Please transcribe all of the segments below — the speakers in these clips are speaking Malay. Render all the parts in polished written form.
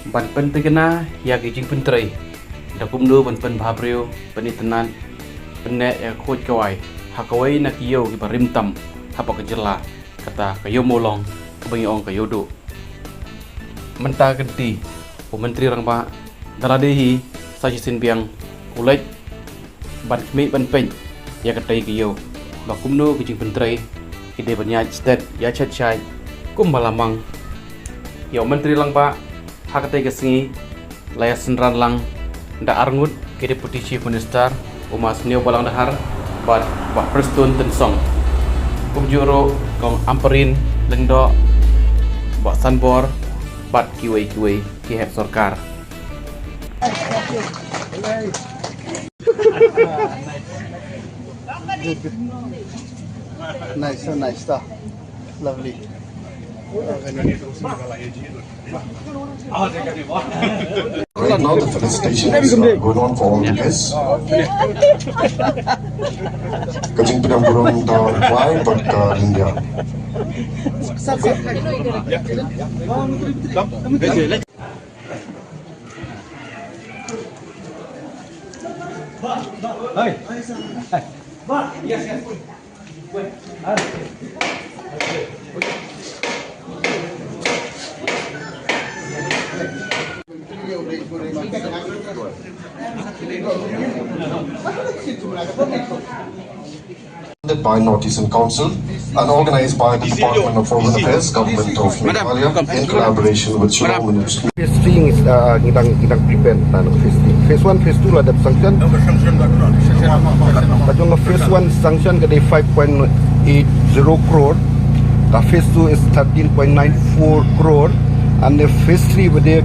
ban pyntikna iaka jingpyntrei dakumno ban bhabreu penitenan penek khoj kawai hakawai nak Iew ki barimtam hapa kejela kata Iew Mawlong kebangi ong kayodo menta genti menteri rang ba daladehi sajisin biang leit ban kmi ban pen ya katai Iew bakumno ki jingpyntrei ide jingstet ya chai kum balamang Iew menteri lang ba hakatai kesengi layas senran lang nda arngut ke deputy chief minister umas neo balang dahar bat bah prestun tensong kum juro kong amperin lengdo bat sanbor bat kiwei ki heb sarkar Nice, so nice stuff. Lovely. Right now, the felicitations are going on for all the guests. Kajing pinang burung daw wai but India. By Northeastern Council and organized by the Department of Foreign Affairs, Government of Meghalaya, in collaboration with Jngoh Ministry. Phase 3 is kita prepare tentang phase 1, phase 2 ada sanction. Tapi phase 1 sanction ke 5.80 crore. The phase 2 is 13.94 crore, and the phase 3 where the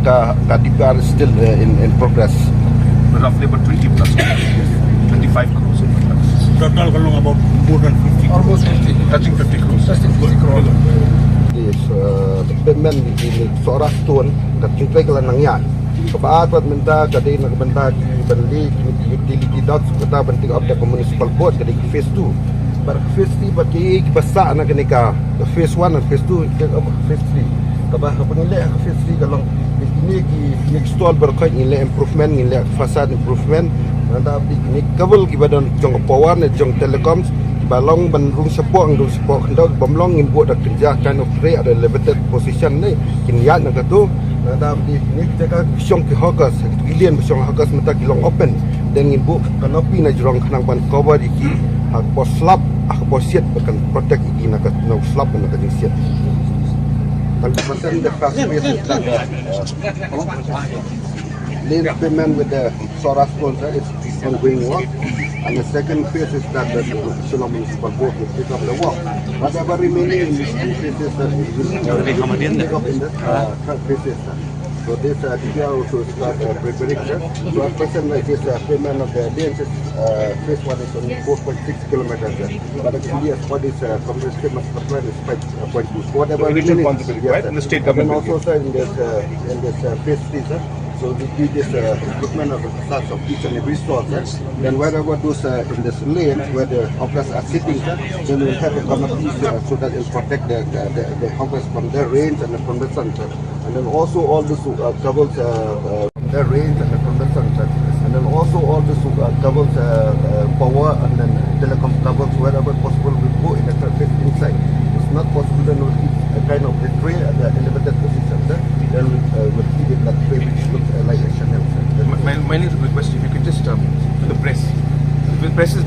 DPR is still in progress. Roughly about 20 plus, 25 crores. Total about more than 50 crores. Almost 50. Touching 50 crores. Touching 50 crores. This payment ini seorang stone jingpyntrei kelan nangya. Kepaat buat minta kadai nak benda beli utility dots kata bentuk of the municipal board kadai phase 2. Bar phase 3 bagi besar nak kenika. Phase 1 dan phase 2 phase 3. Kabah pengilai phase 3 kalau ini next stall berkait nilai improvement nilai fasad improvement. Nanda ni kabel ki badan jong power ne jong telecoms balong bandung sepong ndok bomlong in buat kerja kind of trade ada limited position ni kinyan nak tu nanda ni jaga syong ki hokas gilian syong hokas mata kilong open dan in bu kanopi na jrong kanang ban cover iki hak pos slab hak pos siat akan protect iki nak no slab nak jadi siat dan persen the fast lane payment with the Sora sponsor is ongoing work, and the second phase is that the Shillong Municipal Board will pick up the work. Whatever remaining in these two phases will pick up in the third phases. So this DPR also start preparing that. So at present like this payment of the lanes is phase 1 is only 4.6 kilometers, but actually as for this comprehensive master plan is 5.2. Whatever remaining, yes, and the state government and also sir, in this phase 3, sir. So we do this improvement of the facades of each and every store. Then wherever those in this lane where the hawkers are sitting, then we will have a canopy so that it will protect the hawkers from the rains and from the sun. And then also all those covers from the rains and from the sun. And then also all those covers power and then telecom covers wherever possible will go in the traffic inside. It's not possible, then we'll keep a kind of the tray at the elevated position. Then we'll keep it that way, which looks like a channel. My little request, if you could just to the press. The press is